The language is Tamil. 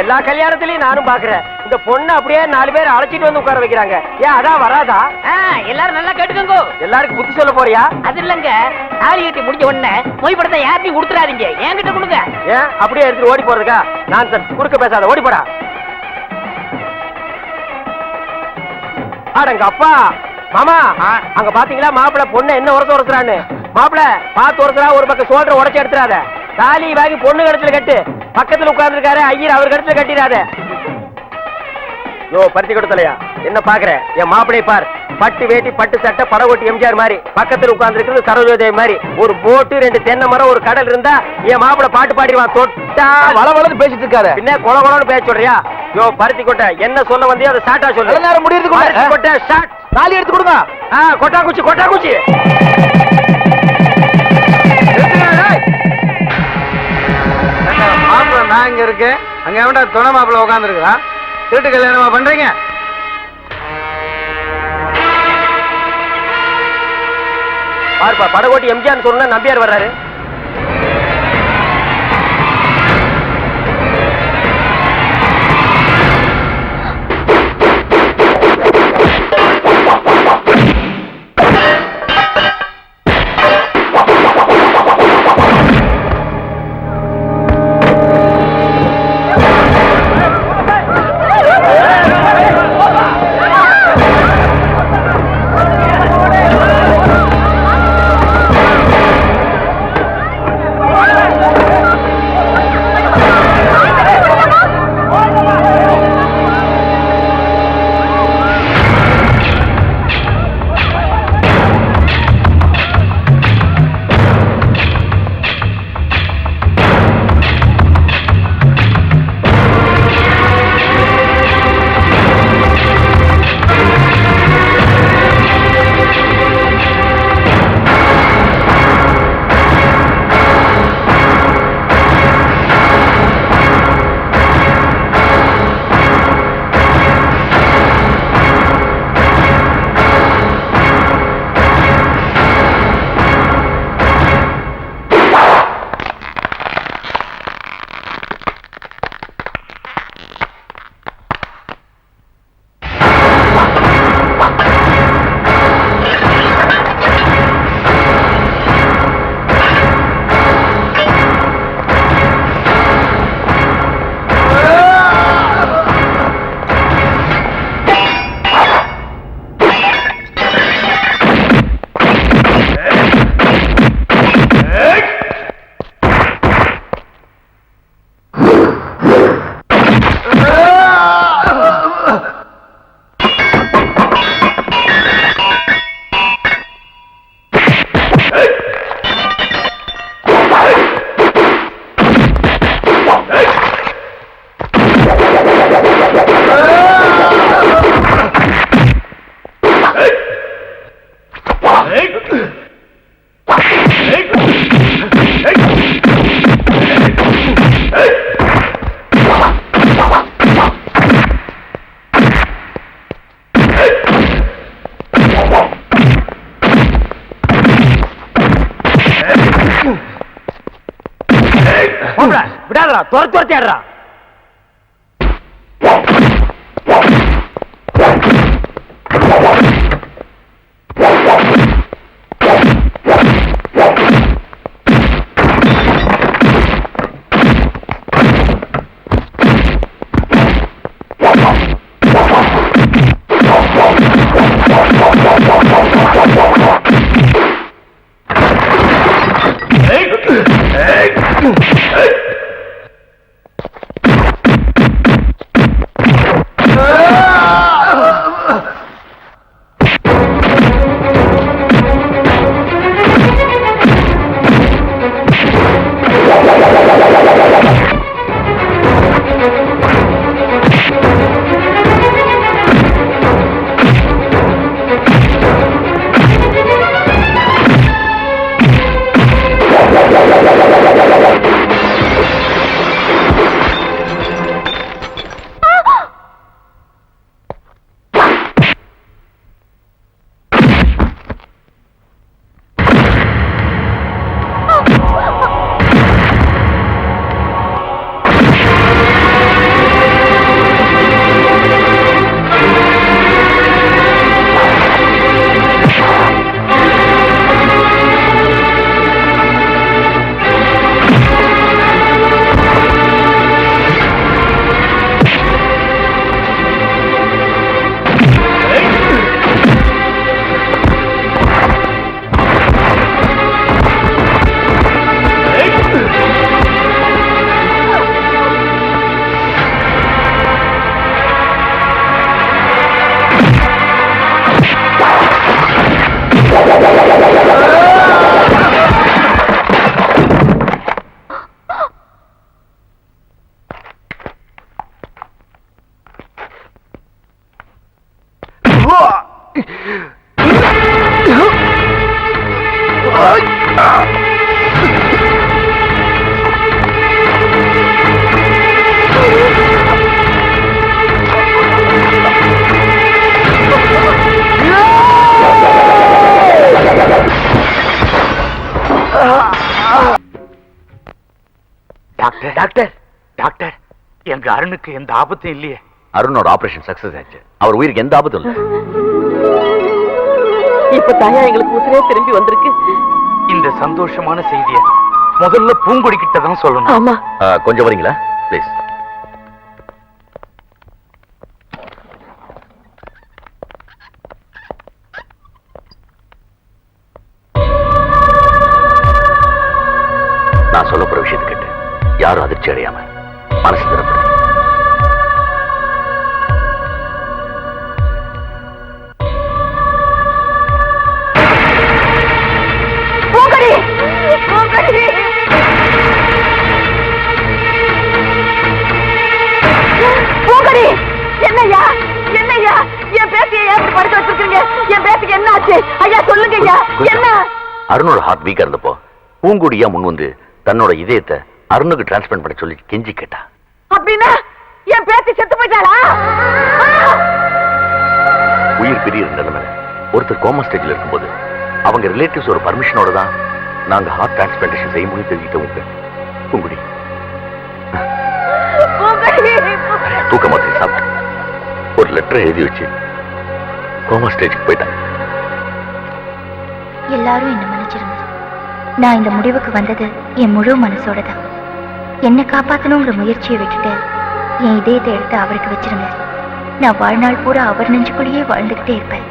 எல்லா கல்யாணத்திலயும் நானும் பாக்குறேன். இந்த பொண்ணு அப்படியே 4 பேர் அழைச்சிட்டு வந்து உட்கார வைக்கிறாங்க. ஏன் அதான் வராதா? எல்லாரும் நல்லா கேட்டுக்கோங்க. எல்லாருக்கும் புத்தி சொல்ல போறியா? அது இல்லங்க, தாலி கட்டி முடிஞ்ச உடனே மொய் படத்தை யார்ட்டையும் கொடுத்துறாதீங்க, என்கிட்ட கொடுங்க. ஏன் அப்படியே எடுத்துட்டு ஓடி போறதுக்கா? நான் குறுக்க பேசாத, ஓடி போடா. அடங்க அப்பா, மாமா அங்க பாத்தீங்களா மாப்பிள்ள பொண்ணு என்ன உரசுறான்னு? மாப்பிள்ள பார்த்து உரசுறா, ஒரு பக்கம் சோல்டர் உடச்சு எடுத்துறாத. தாலி வாங்கி பொண்ணு கழுத்துல கட்டு. பக்கத்துல உட்கார்ந்து இருக்காரு ஐயர், அவர் கழுத்துல கட்டிடாத. யோ பருத்தி கொடுத்தலையா என்ன பாக்குற? என் மாப்பிளை பார், பட்டு வேட்டி பட்டு சட்டை படகோட்டி எம்ஜிஆர் மாதிரி. பக்கத்துல உட்கார்ந்து இருக்கிறது சரோஜோதேவி மாதிரி. ஒரு போட்டு 2 தென்னை மரம் ஒரு கடல் இருந்தா என் மாப்பிளை பாட்டு பாடிடுவான். தொட்டா வளவளன்னு பேசிட்டு இருக்காரு. பின்ன கொல கொலன்னு பேச சொல்றியா? யோ பருத்தி கொட்டை, என்ன சொல்ல வந்தியோ அதை ஷார்ட்டா சொல்லு. நேரம் முடியுது கொட்டை, ஷார்ட். தாலி எடுத்து கொடுங்க. கொட்டா குச்சி கொட்டா குச்சி. மாப்பிள்ள நான் இங்க இருக்கேன், அங்க எவன்டா துணை மாப்பிள்ள உட்கார்ந்து இருக்கிறான்? திருட்டு கல்யாணமா பண்றீங்க? பாருப்பா, படகோட்டி எம்ஜிஆர் சொன்னா நம்பியார் வர்றாரு. விடாதடா, துரத்தி ஆடுறா. டாக்டர் டாக்டர் டாக்டர் எங்க அருணுக்கு எந்த ஆபத்தும் இல்லையே. அருணோட ஆபரேஷன் சக்சஸ் ஆச்சு. அவர் உயிருக்கு எந்த ஆபத்தும் இல்லை. இப்ப தாயா எங்களுக்கு உசுரே திரும்பி வந்திருக்கு. இந்த சந்தோஷமான செய்திய முதல்ல பூங்கொடி கிட்ட தான் சொல்லணும். ஆமா. கொஞ்சம் வரீங்களா ப்ளீஸ்? நான் சொல்ல போற விஷயத்தை கேட்டு யாரும் அதிர்ச்சி அடையாம மனசு திறப்படுது. என்னையா என்னையா என் பேத்தியை ஏன் படுக்க வச்சிருக்கீங்க? என் பேத்திக்கு என்ன ஆச்சு ஐயா? சொல்லுங்க ஐயா. என்ன? அருணோட ஹார்ட் வீக்கா இருந்தப்போ பூங்குடியா முன் வந்து தன்னோட இதயத்தை அருணுக்கு டிரான்ஸ்பிளான்ட் பண்ண சொல்லி கெஞ்சி கேட்டா. அப்படின்னா என் பேத்தி செத்து போயிட்டாளா? உயிர் பிரியிற நிலைமையில ஒருத்தர் கோமா ஸ்டேஜ்ல இருக்கும்போது அவங்க ரிலேட்டிவ்ஸ் ஒரு பர்மிஷனோட தான் நாங்க ஹார்ட் டிரான்ஸ்பிளான்டேஷன் செய்ய முடியும் தெரிஞ்சுக்கிட்டோம். பூங்குடி தூக்க மாத்திரை சாப்பிட்டு ஒரு லெட்டர் எழுதி வச்சு கோமா ஸ்டேஜுக்கு போயிட்டாங்க. எல்லாரும் என்ன மன்னிச்சிருங்க. நான் இந்த முடிவுக்கு வந்தது என் முழு மனசோட தான். என்னை காப்பாற்றணுங்கிற முயற்சியை விட்டுட்டு என் இதயத்தை எடுத்து அவருக்கு வச்சிருங்க. நான் வாழ்நாள் பூரா அவர் நெஞ்சுக்குள்ளேயே வாழ்ந்துகிட்டே இருப்பேன்.